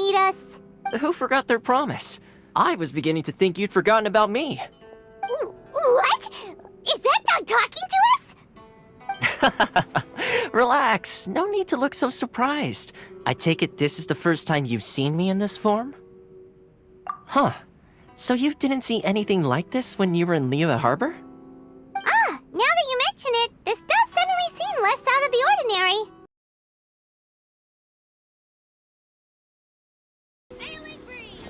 meet us? Who forgot their promise? I was beginning to think you'd forgotten about me. What? Is that dog talking to us? Relax, no need to look so surprised. I take it this is the first time you've seen me in this form? Huh. So you didn't see anything like this when you were in Liyue Harbor? Ah, now that you mention it, this does suddenly seem less out of the ordinary. Sailing breeze!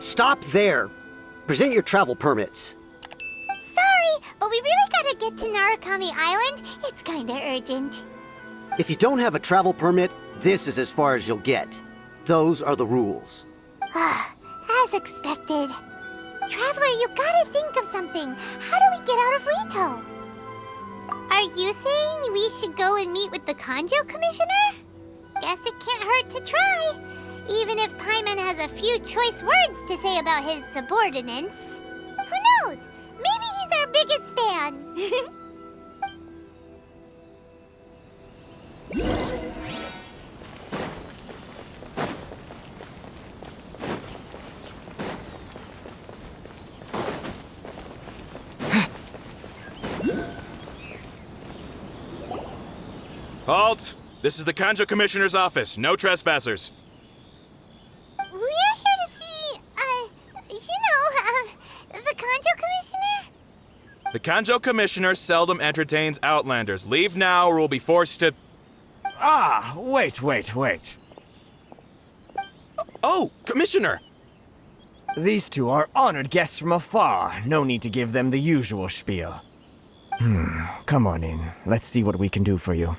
Stop there! Present your travel permits. Sorry, but we really gotta get to Narukami Island. It's kinda urgent. If you don't have a travel permit, this is as far as you'll get. Those are the rules. As expected. Traveler, you gotta think of something. How do we get out of Rito? Are you saying we should go and meet with the Kanjo Commissioner? Guess it can't hurt to try. Even if Paimon has a few choice words to say about his subordinates. Who knows? Maybe he's our biggest fan. Halt! This is the Kanjo Commissioner's office. No trespassers. We're here to see, the Kanjo Commissioner? The Kanjo Commissioner seldom entertains Outlanders. Leave now or we'll be forced to... Ah, wait. Oh, Commissioner! These two are honored guests from afar. No need to give them the usual spiel. Come on in. Let's see what we can do for you.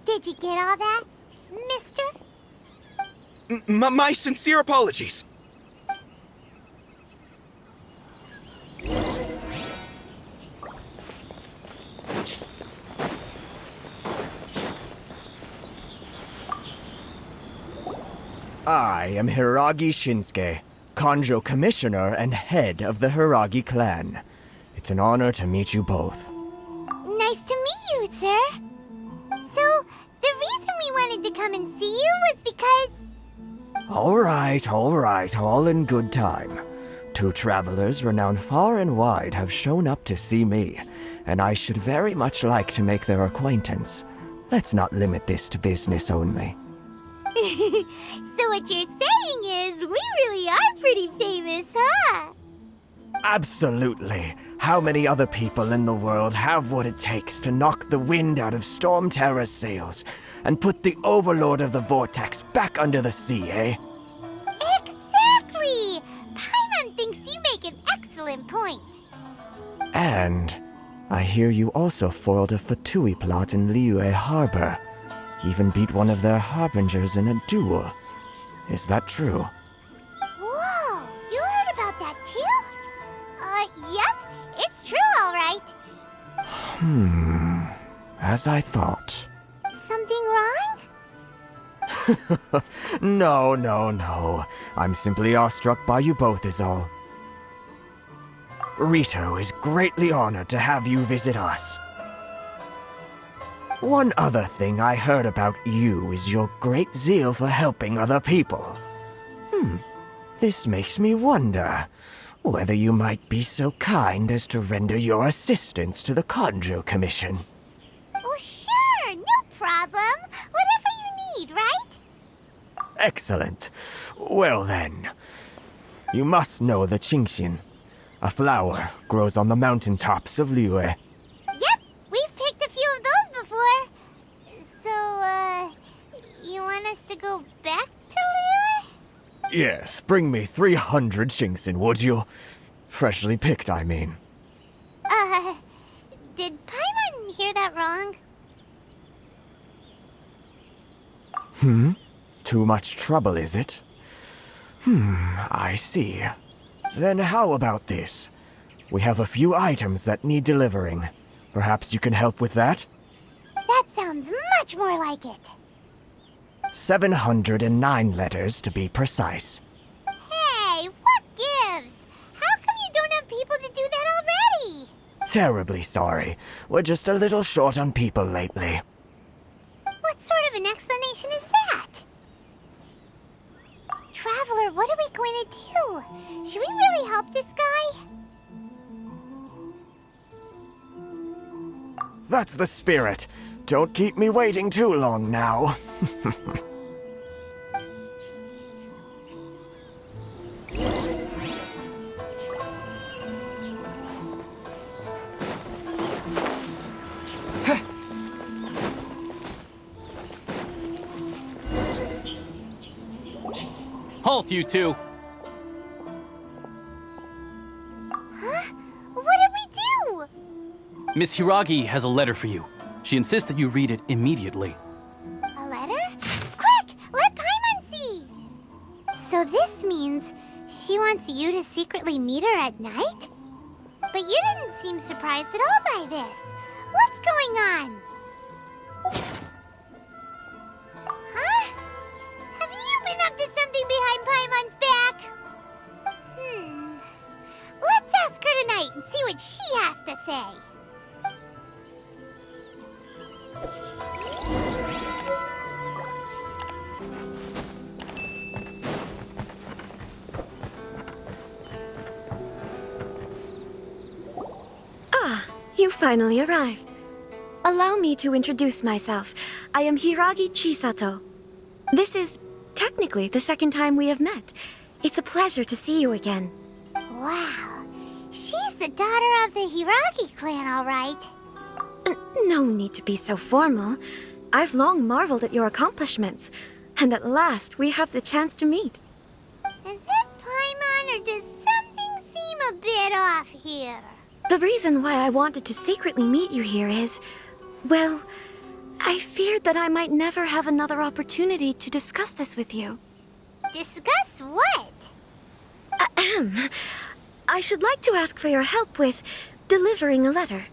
Did you get all that, mister? My sincere apologies. I am Hiragi Shinsuke, Kanjo Commissioner and head of the Hiragi clan. It's an honor to meet you both. Nice to meet you, sir. So, the reason we wanted to come and see you was because... All right, all in good time. Two travelers renowned far and wide have shown up to see me, and I should very much like to make their acquaintance. Let's not limit this to business only. So what you're saying is, we really are pretty famous, huh? Absolutely. How many other people in the world have what it takes to knock the wind out of Storm Terror's sails and put the Overlord of the Vortex back under the sea, eh? Exactly! Paimon thinks you make an excellent point. And I hear you also foiled a Fatui plot in Liyue Harbor. Even beat one of their harbingers in a duel. Is that true? Whoa, you heard about that too? Yep, it's true, all right. As I thought. Something wrong? No. I'm simply awestruck by you both is all. Rito is greatly honored to have you visit us. One other thing I heard about you is your great zeal for helping other people. This makes me wonder whether you might be so kind as to render your assistance to the Kanjo Commission. Oh, sure, no problem. Whatever you need, right? Excellent. Well then, you must know the Qingshin. A flower grows on the mountaintops of Liyue. Yep, we've picked a few of those before. So, you want us to go back to Liyue? Yes, bring me 300 Qingshin, would you? Freshly picked, I mean. Did Paimon hear that wrong? Too much trouble, is it? I see. Then how about this? We have a few items that need delivering. Perhaps you can help with that? That sounds much more like it. 709 letters to be precise. Hey, what gives? How come you don't have people to do that already? Terribly sorry. We're just a little short on people lately. What sort of an explanation is that? Traveler, what are we going to do? Should we really help this guy? That's the spirit. Don't keep me waiting too long now. Halt, you two! Huh? What did we do? Miss Hiragi has a letter for you. She insists that you read it immediately. A letter? Quick! Let Paimon see! So this means she wants you to secretly meet her at night? But you didn't seem surprised at all by this. What's going on? Huh? Have you been up to something behind Paimon's back? Let's ask her tonight and see what she has to say. You finally arrived. Allow me to introduce myself. I am Hiragi Chisato. This is technically the second time we have met. It's a pleasure to see you again. Wow. She's the daughter of the Hiragi clan, all right. No need to be so formal. I've long marveled at your accomplishments, and at last we have the chance to meet. Is it Paimon, or does something seem a bit off here? The reason why I wanted to secretly meet you here is, well, I feared that I might never have another opportunity to discuss this with you. Discuss what? Ahem. I should like to ask for your help with delivering a letter.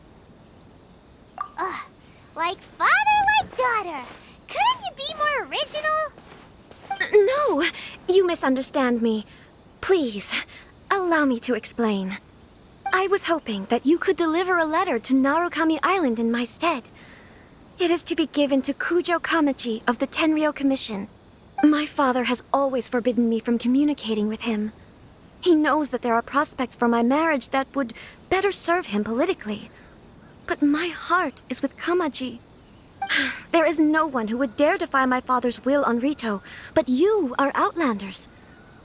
Like father, like daughter. Couldn't you be more original? No, you misunderstand me. Please, allow me to explain. I was hoping that you could deliver a letter to Narukami Island in my stead. It is to be given to Kujo Kamaji of the Tenryou Commission. My father has always forbidden me from communicating with him. He knows that there are prospects for my marriage that would better serve him politically. But my heart is with Kamaji. There is no one who would dare defy my father's will on Rito, but you are Outlanders.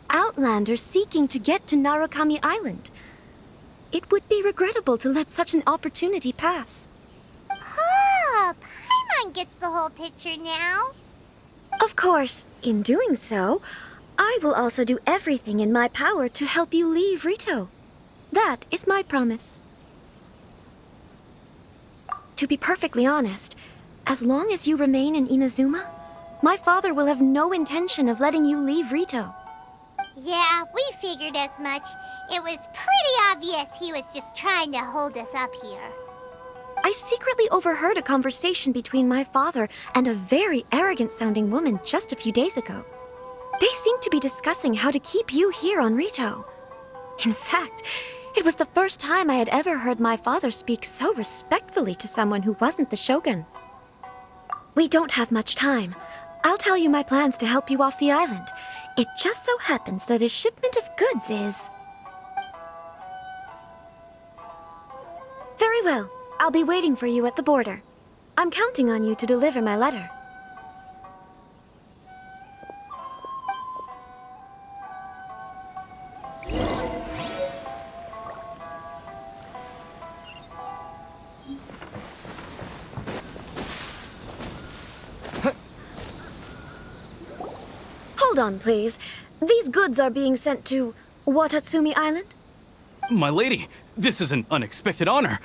Outlanders seeking to get to Narukami Island. It would be regrettable to let such an opportunity pass. Oh, Paimon gets the whole picture now. Of course, in doing so, I will also do everything in my power to help you leave Rito. That is my promise. To be perfectly honest, as long as you remain in Inazuma, my father will have no intention of letting you leave Rito. Yeah, we figured as much. It was pretty obvious he was just trying to hold us up here. I secretly overheard a conversation between my father and a very arrogant-sounding woman just a few days ago. They seemed to be discussing how to keep you here on Rito. In fact, it was the first time I had ever heard my father speak so respectfully to someone who wasn't the Shogun. We don't have much time. I'll tell you my plans to help you off the island. It just so happens that a shipment of goods is... Very well. I'll be waiting for you at the border. I'm counting on you to deliver my letter. Hold on, please. These goods are being sent to Watatsumi Island? My lady, this is an unexpected honor.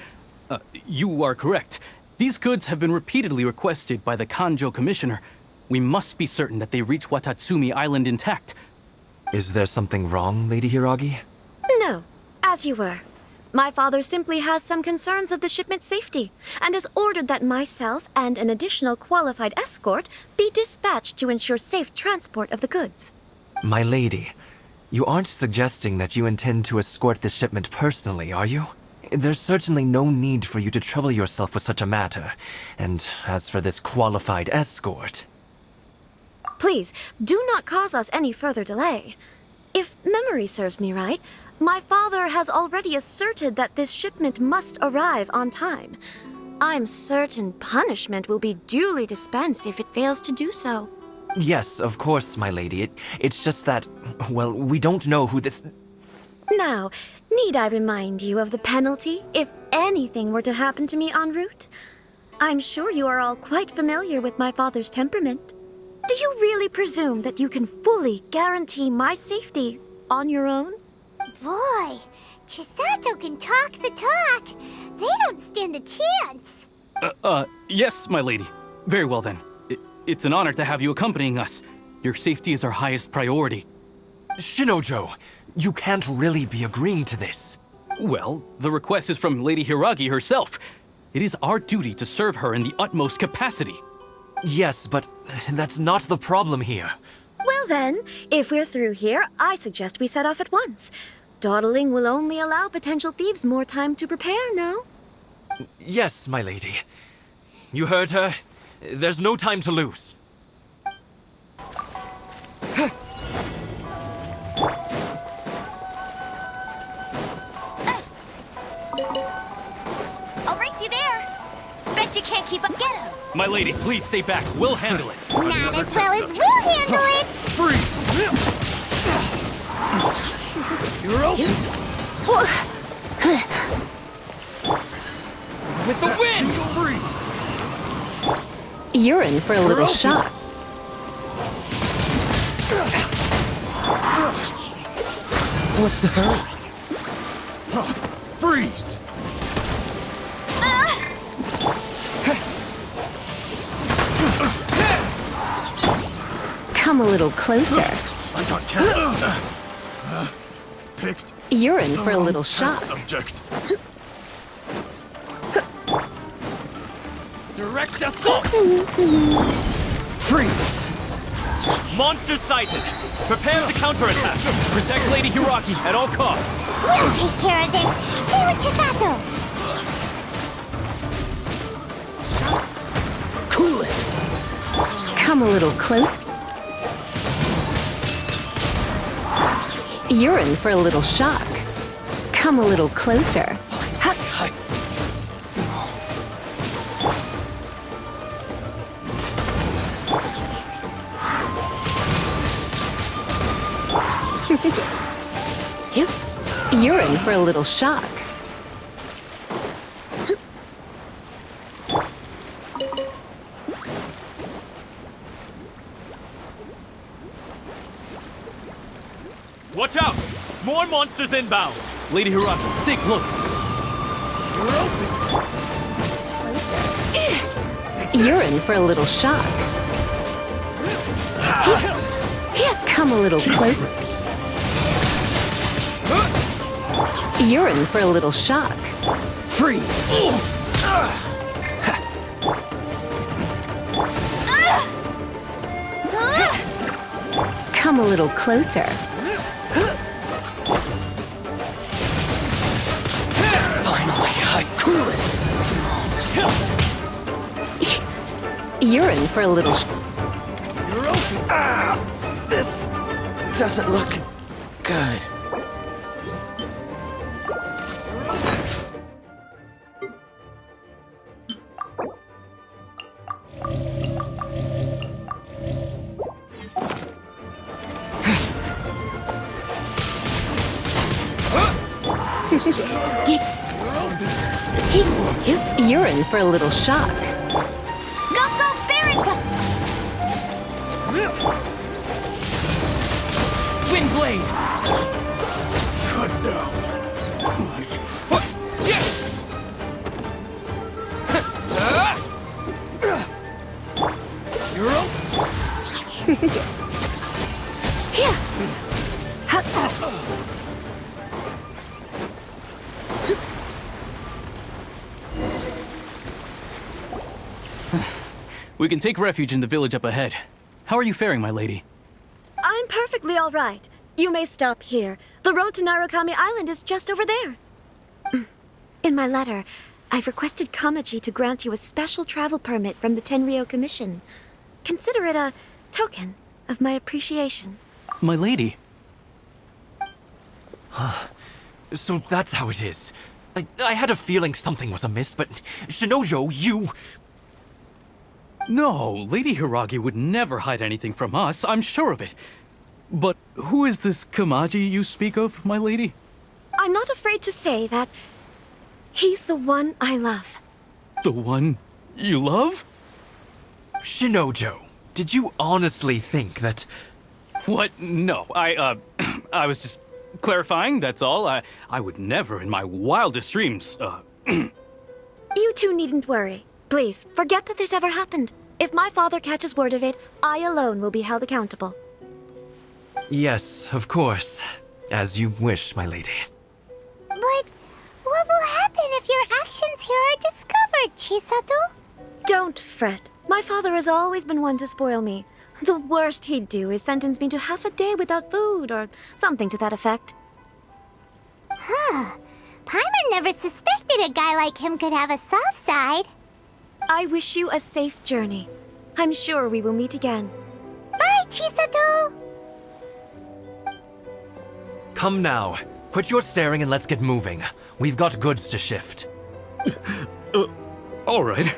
You are correct. These goods have been repeatedly requested by the Kanjo Commissioner. We must be certain that they reach Watatsumi Island intact. Is there something wrong, Lady Hiragi? No, as you were. My father simply has some concerns of the shipment's safety and has ordered that myself and an additional qualified escort be dispatched to ensure safe transport of the goods. My lady, you aren't suggesting that you intend to escort this shipment personally, are you? There's certainly no need for you to trouble yourself with such a matter. And as for this qualified escort... Please, do not cause us any further delay. If memory serves me right, my father has already asserted that this shipment must arrive on time. I'm certain punishment will be duly dispensed if it fails to do so. Yes, of course, my lady. It's just that, well, we don't know who this... Now, need I remind you of the penalty if anything were to happen to me en route? I'm sure you are all quite familiar with my father's temperament. Do you really presume that you can fully guarantee my safety on your own? Boy, Chisato can talk the talk. They don't stand a chance. Yes, my lady. Very well then. It's an honor to have you accompanying us. Your safety is our highest priority. Shinojo, you can't really be agreeing to this. Well, the request is from Lady Hiragi herself. It is our duty to serve her in the utmost capacity. Yes, but that's not the problem here. Well then, if we're through here, I suggest we set off at once. Dawdling will only allow potential thieves more time to prepare, no? Yes, my lady. You heard her. There's no time to lose. I'll race you there. Bet you can't keep up. Get him. My lady, please stay back. We'll handle it. Not as well as we'll handle it. You're open. With the wind! You're in for a little shock. What's the hurry? Freeze! Come a little closer. I got picked. You're in for a little shock. Subject. Direct assault! Freeze! Monster sighted! Prepare to counterattack! Protect Lady Hiragi at all costs. We'll take care of this. Stay with Chisato. Cool it! Come a little close. You're in for a little shock. Come a little closer. You're in for a little shock. Watch out! More monsters inbound! Lady Hiragi, stay close. You're in for a little shock. Come a little closer. You're in for a little shock. Freeze! Come a little closer. Finally, I cool it! You're in for a little This doesn't look good. You're in for a little shock. Go, go, Baraka. Windblade! Cut down. Yes! You're up. Here. We can take refuge in the village up ahead. How are you faring, my lady? I'm perfectly all right. You may stop here. The road to Narukami Island is just over there. In my letter, I've requested Kamaji to grant you a special travel permit from the Tenryou Commission. Consider it a token of my appreciation. My lady? So that's how it is. I had a feeling something was amiss, but Shinojo, you... No, Lady Hiragi would never hide anything from us, I'm sure of it. But who is this Kamaji you speak of, my lady? I'm not afraid to say that he's the one I love. The one you love? Shinojo, did you honestly think that... What? No, I was just clarifying, that's all. I would never in my wildest dreams, You two needn't worry. Please, forget that this ever happened. If my father catches word of it, I alone will be held accountable. Yes, of course. As you wish, my lady. But what will happen if your actions here are discovered, Chisato? Don't fret. My father has always been one to spoil me. The worst he'd do is sentence me to half a day without food, or something to that effect. Huh. Paimon never suspected a guy like him could have a soft side. I wish you a safe journey. I'm sure we will meet again. Bye, Chisato! Come now. Quit your staring and let's get moving. We've got goods to shift. all right.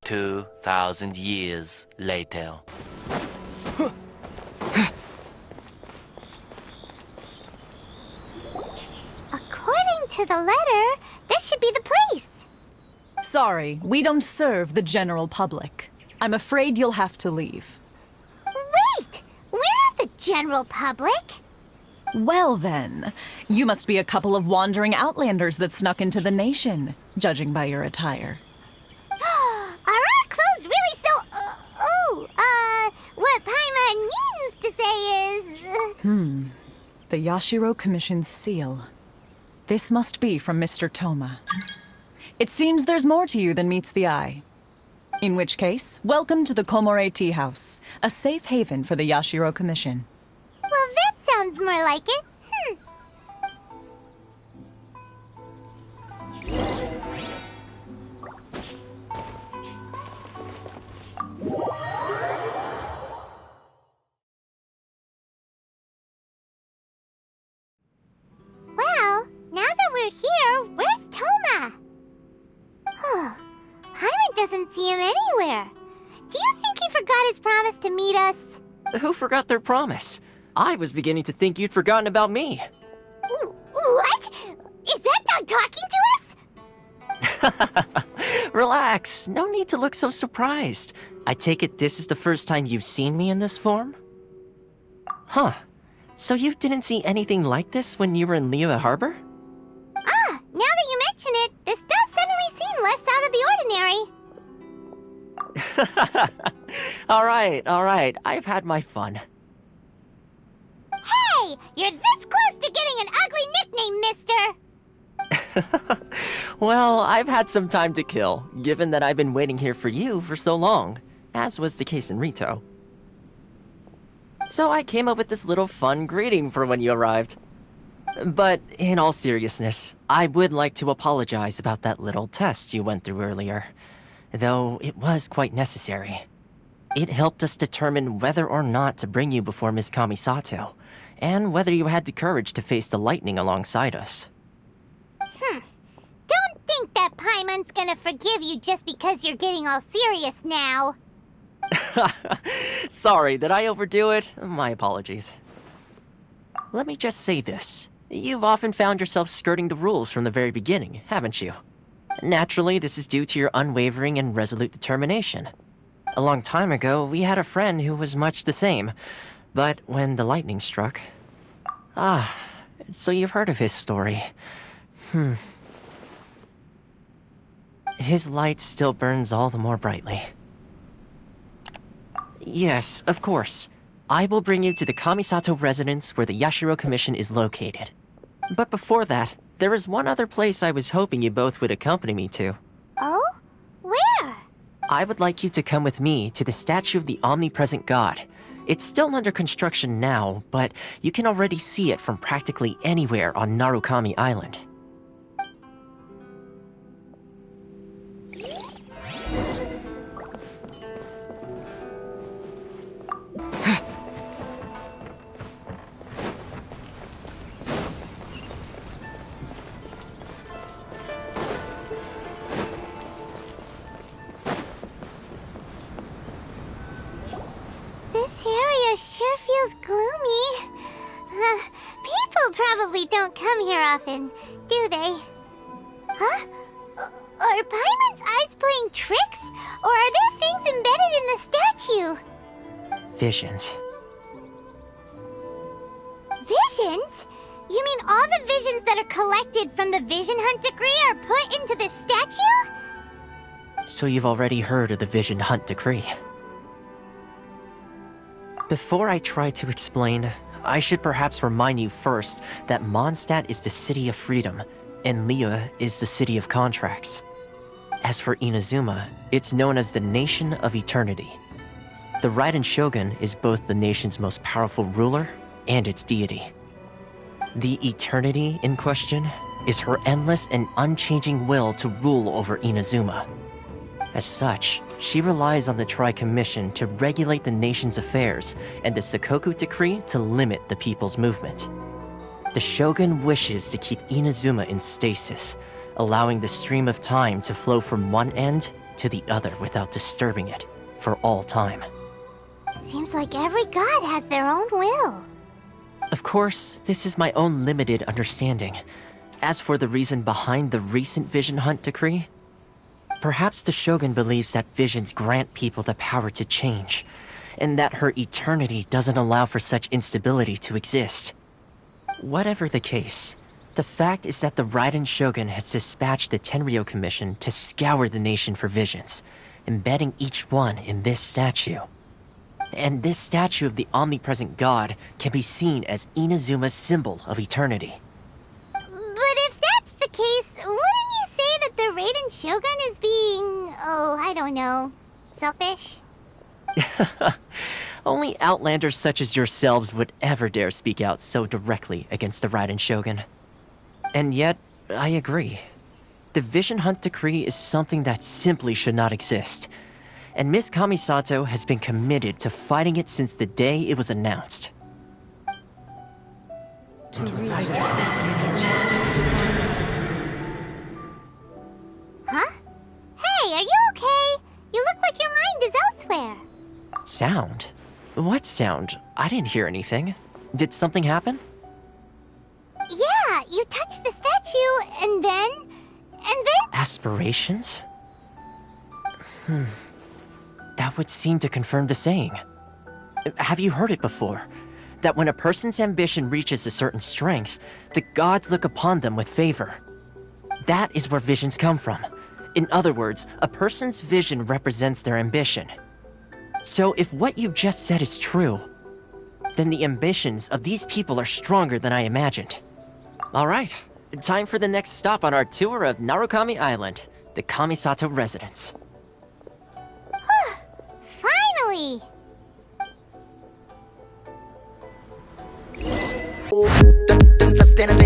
2,000 years later. According to the letter, this should be the place. Sorry, we don't serve the general public. I'm afraid you'll have to leave. Wait! We're not the general public. Well then, you must be a couple of wandering outlanders that snuck into the nation, judging by your attire. Are our clothes really so... what Paimon means to say is... The Yashiro Commission's seal. This must be from Mr. Toma. It seems there's more to you than meets the eye. In which case, welcome to the Komore Tea House, a safe haven for the Yashiro Commission. Well, that sounds more like it. Well, now that we're here, where's Toma? Paimon doesn't see him anywhere. Do you think he forgot his promise to meet us? Who forgot their promise? I was beginning to think you'd forgotten about me. What? Is that dog talking to us? Relax, no need to look so surprised. I take it this is the first time you've seen me in this form? Huh. So you didn't see anything like this when you were in Liyue Harbor? Now that you mention it, this does suddenly seem less out of the ordinary. Alright, I've had my fun. Hey! You're this close to getting an ugly nickname, mister! Well, I've had some time to kill, given that I've been waiting here for you for so long, as was the case in Rito. So I came up with this little fun greeting for when you arrived. But in all seriousness, I would like to apologize about that little test you went through earlier, though it was quite necessary. It helped us determine whether or not to bring you before Miss Kamisato, and whether you had the courage to face the lightning alongside us. Don't think that Paimon's gonna forgive you just because you're getting all serious now. Sorry, did I overdo it? My apologies. Let me just say this. You've often found yourself skirting the rules from the very beginning, haven't you? Naturally, this is due to your unwavering and resolute determination. A long time ago, we had a friend who was much the same, but when the lightning struck... so you've heard of his story. His light still burns all the more brightly. Yes, of course. I will bring you to the Kamisato residence where the Yashiro Commission is located. But before that, there is one other place I was hoping you both would accompany me to. Oh? Where? I would like you to come with me to the statue of the Omnipresent God. It's still under construction now, but you can already see it from practically anywhere on Narukami Island. This area sure feels gloomy. People probably don't come here often, do they? Huh? Are Paimon's eyes playing tricks? Or are there things embedded in the statue? Visions. Visions? You mean all the visions that are collected from the Vision Hunt decree are put into this statue? So you've already heard of the Vision Hunt decree. Before I try to explain, I should perhaps remind you first that Mondstadt is the city of freedom, and Liyue is the city of contracts. As for Inazuma, it's known as the Nation of Eternity. The Raiden Shogun is both the nation's most powerful ruler and its deity. The Eternity in question is her endless and unchanging will to rule over Inazuma. As such, she relies on the Tri-Commission to regulate the nation's affairs and the Sakoku Decree to limit the people's movement. The Shogun wishes to keep Inazuma in stasis, allowing the stream of time to flow from one end to the other without disturbing it for all time. Seems like every god has their own will. Of course, this is my own limited understanding. As for the reason behind the recent Vision Hunt decree, perhaps the Shogun believes that visions grant people the power to change, and that her eternity doesn't allow for such instability to exist. Whatever the case, the fact is that the Raiden Shogun has dispatched the Tenryou Commission to scour the nation for visions, embedding each one in this statue. And this statue of the omnipresent god can be seen as Inazuma's symbol of eternity. But if that's the case, wouldn't you say that the Raiden Shogun is being, I don't know, selfish? Only outlanders such as yourselves would ever dare speak out so directly against the Raiden Shogun. And yet, I agree. The Vision Hunt decree is something that simply should not exist. And Miss Kamisato has been committed to fighting it since the day it was announced. Huh? Hey, are you okay? You look like your mind is elsewhere. Sound? What sound? I didn't hear anything. Did something happen? Yeah, you touched the statue, and then... Aspirations? That would seem to confirm the saying. Have you heard it before? That when a person's ambition reaches a certain strength, the gods look upon them with favor. That is where visions come from. In other words, a person's vision represents their ambition. So if what you just said is true, then the ambitions of these people are stronger than I imagined. Alright, time for the next stop on our tour of Narukami Island, the Kamisato residence. Finally! Ten sostenes